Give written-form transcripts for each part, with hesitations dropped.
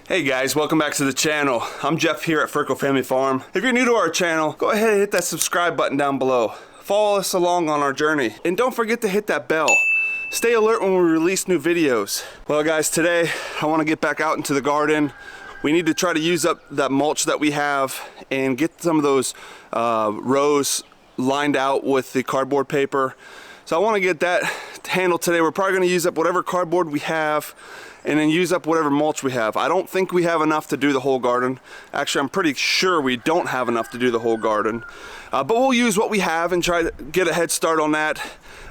Hey guys, welcome back to the channel. I'm Jeff here at Ferko Family Farm. If you're new to our channel, go ahead and hit that subscribe button down below. Follow us along on our journey. And don't forget to hit that bell. Stay alert when we release new videos. Well guys, today I want to get back out into the garden. We need to try to use up that mulch that we have and get some of those rows lined out with the cardboard paper. So I want to get that handled today. We're probably going to use up whatever cardboard we have and then use up whatever mulch we have. I don't think we have enough to do the whole garden. Actually, I'm pretty sure we don't have enough to do the whole garden. But we'll use what we have and try to get a head start on that.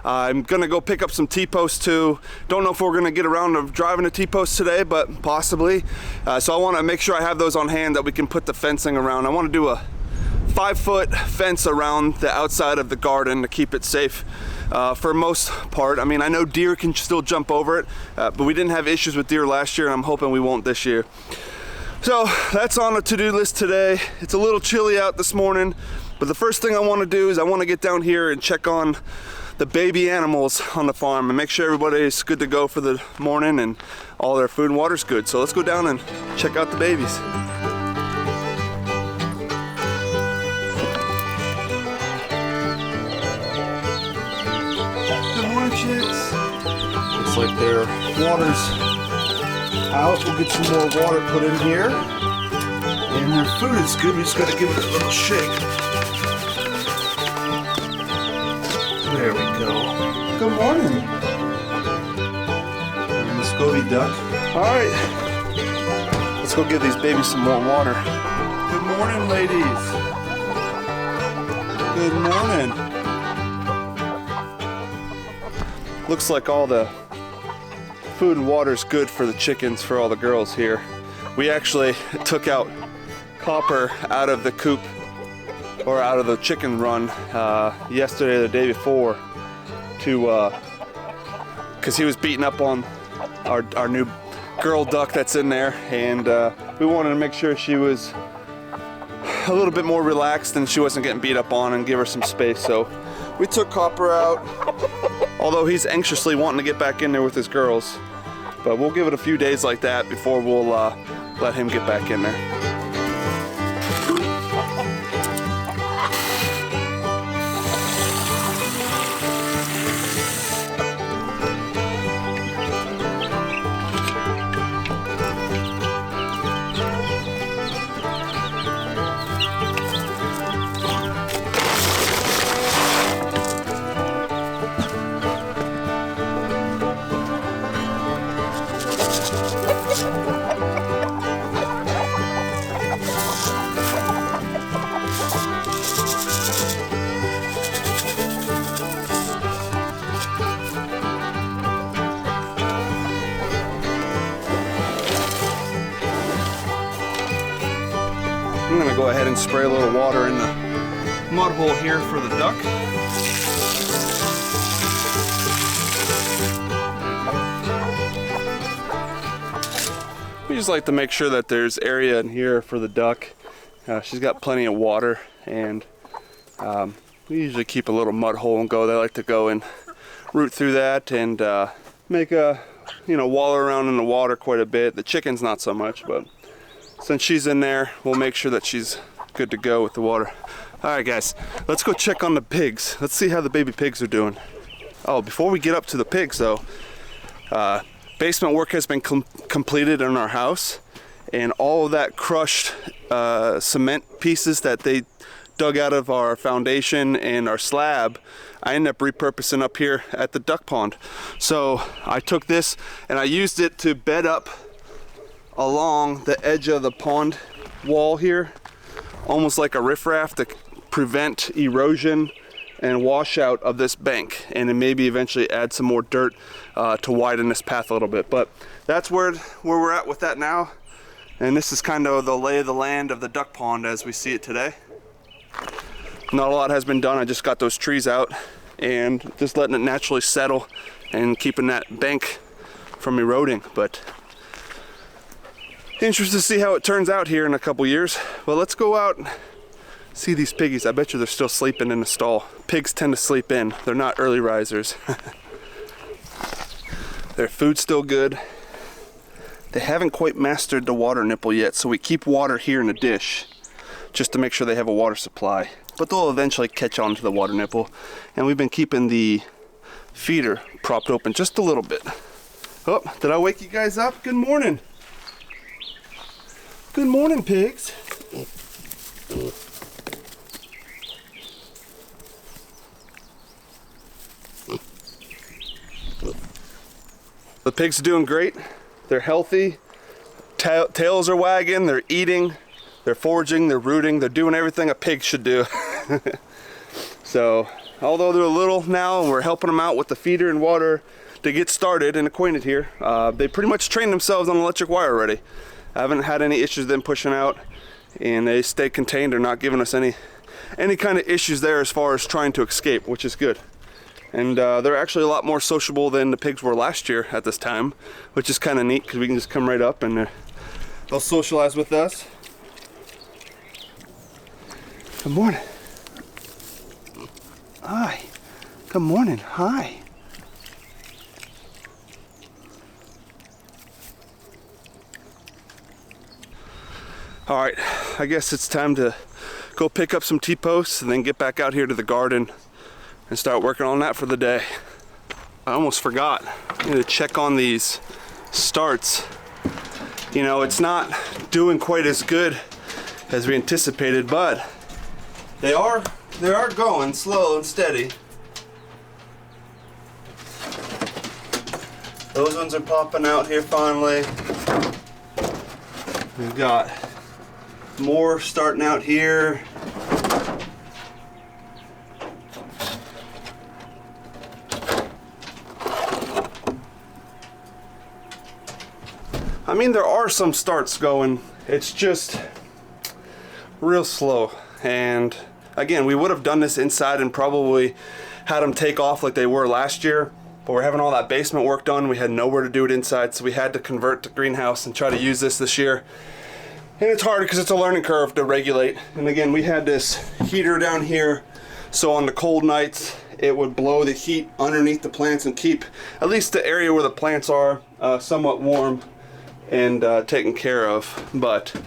I'm gonna go pick up some T-posts too. Don't know if we're gonna get around to driving a T-post today, but possibly. So I wanna make sure I have those on hand that we can put the fencing around. I wanna do a 5-foot fence around the outside of the garden to keep it safe. For most part. I mean, I know deer can still jump over it, but we didn't have issues with deer last year, and I'm hoping we won't this year. So that's on the to-do list today. It's a little chilly out this morning, but the first thing I want to do is I want to get down here and check on the baby animals on the farm and make sure everybody's good to go for the morning and all their food and water's good. So let's go down and check out the babies. Chicks. Looks like their water's out. We'll get some more water put in here. And their food is good. We just gotta give it a little shake. There we go. Good morning. Muscovy duck. Alright. Let's go give these babies some more water. Good morning, ladies. Good morning. Looks like all the food and water is good for the chickens, for all the girls here. We actually took out Copper out of the coop, or out of the chicken run, yesterday or the day before, to because he was beating up on our new girl duck that's in there, and we wanted to make sure she was a little bit more relaxed and she wasn't getting beat up on, and give her some space. So we took Copper out, although he's anxiously wanting to get back in there with his girls. But we'll give it a few days like that before we'll let him get back in there. I'm gonna go ahead and spray a little water in the mud hole here for the duck. We just like to make sure that there's area in here for the duck. She's got plenty of water, and we usually keep a little mud hole and go. They like to go and root through that and make a, wallow around in the water quite a bit. The chickens not so much, but since she's in there, we'll make sure that she's good to go with the water. Alright guys, let's go check on the pigs. Let's see how the baby pigs are doing. Oh, before we get up to the pigs though, basement work has been completed in our house, and all of that crushed cement pieces that they dug out of our foundation and our slab, I ended up repurposing up here at the duck pond. So I took this and I used it to bed up along the edge of the pond wall here, almost like a riffraff, to prevent erosion and washout of this bank, and then maybe eventually add some more dirt to widen this path a little bit. But that's where we're at with that now, and this is kind of the lay of the land of the duck pond as we see it today. Not a lot has been done. I just got those trees out and just letting it naturally settle and keeping that bank from eroding. But interested to see how it turns out here in a couple years. Well, let's go out and see these piggies. I bet you they're still sleeping in the stall. Pigs tend to sleep in. They're not early risers. Their food's still good. they haven't quite mastered the water nipple yet, so we keep water here in the dish just to make sure they have a water supply. But they'll eventually catch on to the water nipple. And we've been keeping the feeder propped open just a little bit. Oh, did I wake you guys up? Good morning. Good morning, pigs. The pigs are doing great. They're healthy. Tails are wagging. They're eating. They're foraging. They're rooting. They're doing everything a pig should do. So, although they're little now and we're helping them out with the feeder and water to get started and acquainted here, they pretty much trained themselves on electric wire already. I haven't had any issues with them pushing out, and they stay contained. They're not giving us any kind of issues there as far as trying to escape, which is good. And they're actually a lot more sociable than the pigs were last year at this time, which is kind of neat because we can just come right up and they'll socialize with us. Good morning. Hi. Good morning. Hi. All right, I guess it's time to go pick up some T-posts and then get back out here to the garden and start working on that for the day. I almost forgot. I need to check on these starts. You know, it's not doing quite as good as we anticipated, but they are going slow and steady. Those ones are popping out here finally. We've got more starting out here. I mean, there are some starts going. It's just real slow. And again, we would have done this inside and probably had them take off like they were last year, but we're having all that basement work done. We had nowhere to do it inside, so we had to convert to greenhouse and try to use this year. And it's hard because it's a learning curve to regulate. And again, we had this heater down here, so on the cold nights it would blow the heat underneath the plants and keep at least the area where the plants are somewhat warm and taken care of. But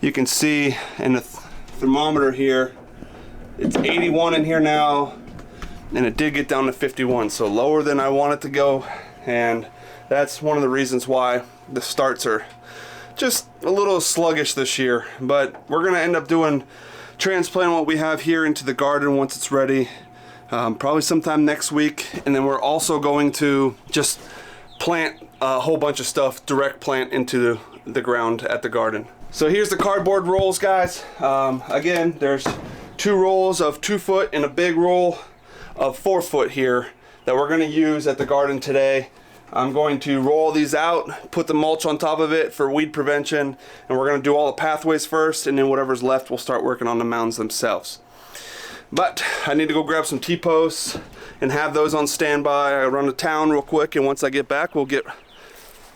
you can see in the thermometer here, it's 81 in here now, and it did get down to 51, so lower than I want it to go. And that's one of the reasons why the starts are just a little sluggish this year. But we're gonna end up doing transplanting what we have here into the garden once it's ready, probably sometime next week. And then we're also going to just plant a whole bunch of stuff, direct plant into the ground at the garden. So here's the cardboard rolls, guys. Again, there's 2 rolls of 2 foot and a big roll of 4 foot here that we're gonna use at the garden today. I'm going to roll these out, put the mulch on top of it for weed prevention, and we're going to do all the pathways first, and then whatever's left we'll start working on the mounds themselves. But I need to go grab some T-posts and have those on standby. I run to town real quick, and once I get back we'll get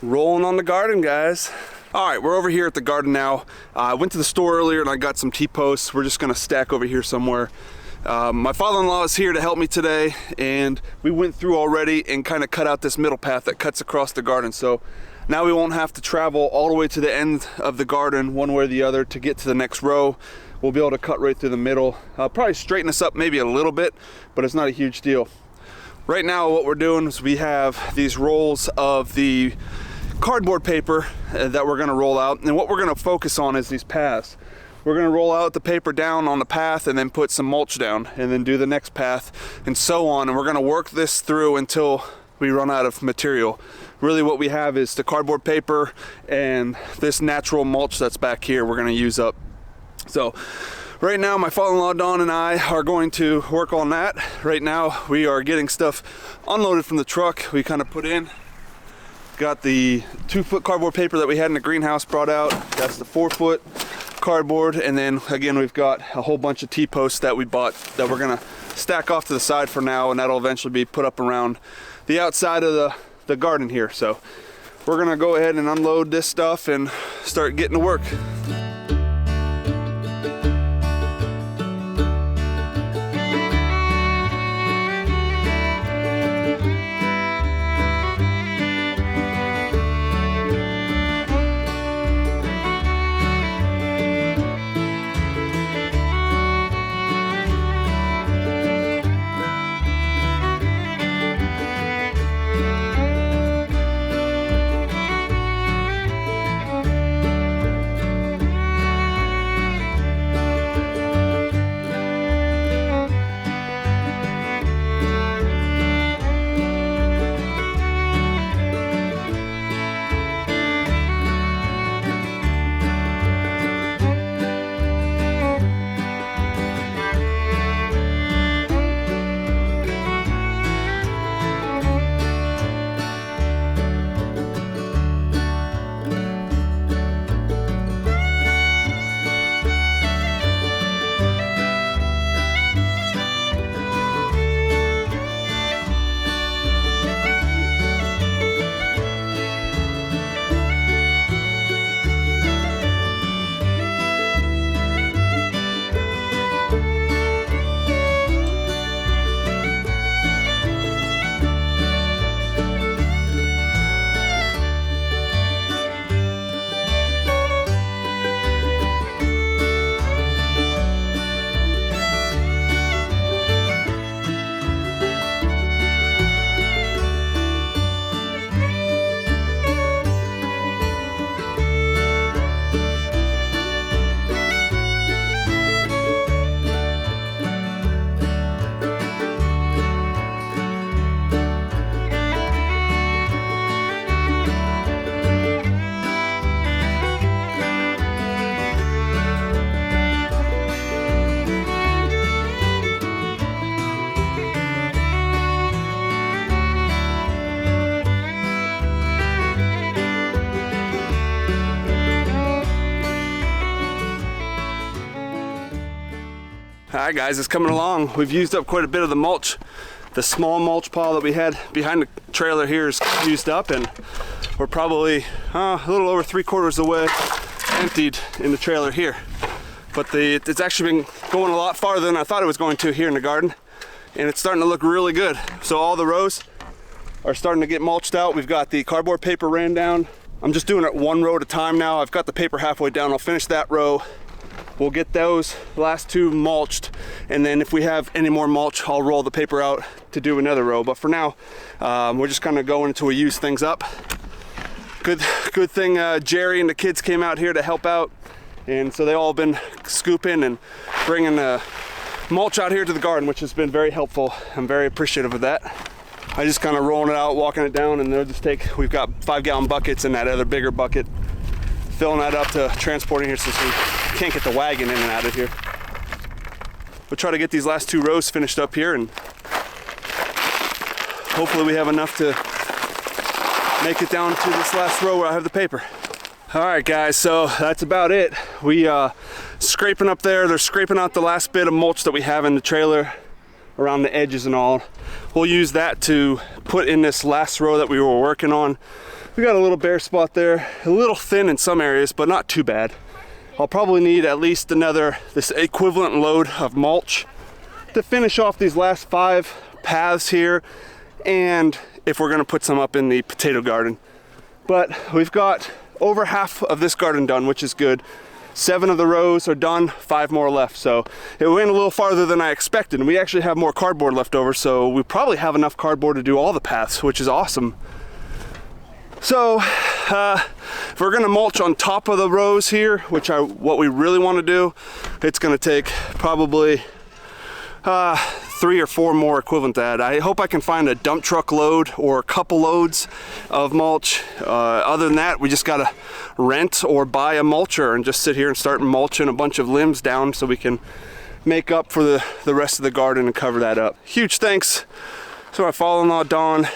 rolling on the garden, guys. Alright, we're over here at the garden now. I went to the store earlier and I got some T-posts. We're just going to stack over here somewhere. My father-in-law is here to help me today, and we went through already and kind of cut out this middle path that cuts across the garden, so now we won't have to travel all the way to the end of the garden one way or the other to get to the next row. We'll be able to cut right through the middle. Probably straighten us up maybe a little bit, but it's not a huge deal. Right now what we're doing is we have these rolls of the cardboard paper that we're going to roll out, and what we're going to focus on is these paths. We're going to roll out the paper down on the path and then put some mulch down and then do the next path and so on, and we're going to work this through until we run out of material. Really what we have is the cardboard paper and this natural mulch that's back here we're going to use up. So right now my father-in-law Don and I are going to work on that. Right now we are getting stuff unloaded from the truck we kind of put in. Got the 2 foot cardboard paper that we had in the greenhouse brought out. That's the 4 foot cardboard, and then again we've got a whole bunch of T-posts that we bought that we're gonna stack off to the side for now, and that'll eventually be put up around the outside of the garden here. So we're gonna go ahead and unload this stuff and start getting to work. Alright guys, it's coming along. We've used up quite a bit of the mulch. The small mulch pile that we had behind the trailer here is used up, and we're probably a little over 3/4 of the way emptied in the trailer here. But it's actually been going a lot farther than I thought it was going to here in the garden, and it's starting to look really good. So all the rows are starting to get mulched out. We've got the cardboard paper ran down. I'm just doing it one row at a time now. I've got the paper halfway down. I'll finish that row. We'll get those last two mulched, and then if we have any more mulch, I'll roll the paper out to do another row. But for now, we're just kind of going until we use things up. Good thing Jerry and the kids came out here to help out, and so they all been scooping and bringing mulch out here to the garden, which has been very helpful. I'm very appreciative of that. I just kind of rolling it out, walking it down, and they'll just we've got 5-gallon buckets in that other bigger bucket, filling that up to transporting here since we can't get the wagon in and out of here. We'll try to get these last 2 rows finished up here, and hopefully we have enough to make it down to this last row where I have the paper. All right guys, so that's about it. We scraping up there. They're scraping out the last bit of mulch that we have in the trailer around the edges and all. We'll use that to put in this last row that we were working on. We got a little bare spot there, a little thin in some areas, but not too bad. I'll probably need at least this equivalent load of mulch to finish off these last 5 paths here, and if we're gonna put some up in the potato garden. But we've got over half of this garden done, which is good. 7 of the rows are done, 5 more left. So it went a little farther than I expected, and we actually have more cardboard left over, so we probably have enough cardboard to do all the paths, which is awesome. So if we're gonna mulch on top of the rows here, what we really want to do, it's gonna take probably 3 or 4 more equivalent to that. I hope I can find a dump truck load or a couple loads of mulch. Other than that, we just gotta rent or buy a mulcher and just sit here and start mulching a bunch of limbs down so we can make up for the rest of the garden and cover that up. Huge thanks to my father-in-law Don,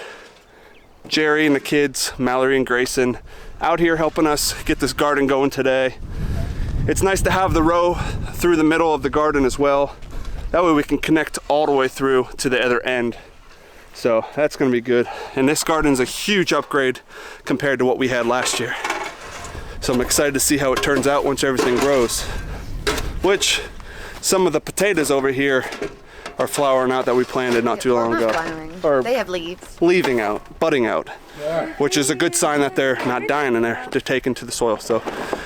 Jerry and the kids, Mallory and Grayson, out here helping us get this garden going today. It's nice to have the row through the middle of the garden as well. That way we can connect all the way through to the other end. So that's gonna be good. And this garden's a huge upgrade compared to what we had last year. So I'm excited to see how it turns out once everything grows. Which, some of the potatoes over here are flowering out that we planted not too long ago. Or they have leaves. Leaving out, budding out. Yeah. Which is a good sign that they're not dying in there. They're taken to the soil. So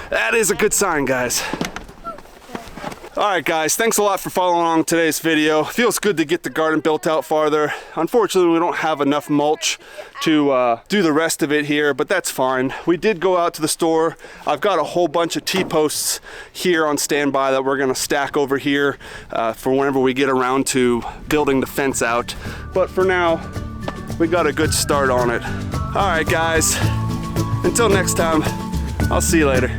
that is a good sign, guys. Alright guys, thanks a lot for following along today's video. Feels good to get the garden built out farther. Unfortunately, we don't have enough mulch to do the rest of it here, but that's fine. We did go out to the store. I've got a whole bunch of T-posts here on standby that we're gonna stack over here for whenever we get around to building the fence out. But for now, we got a good start on it. Alright guys, until next time, I'll see you later.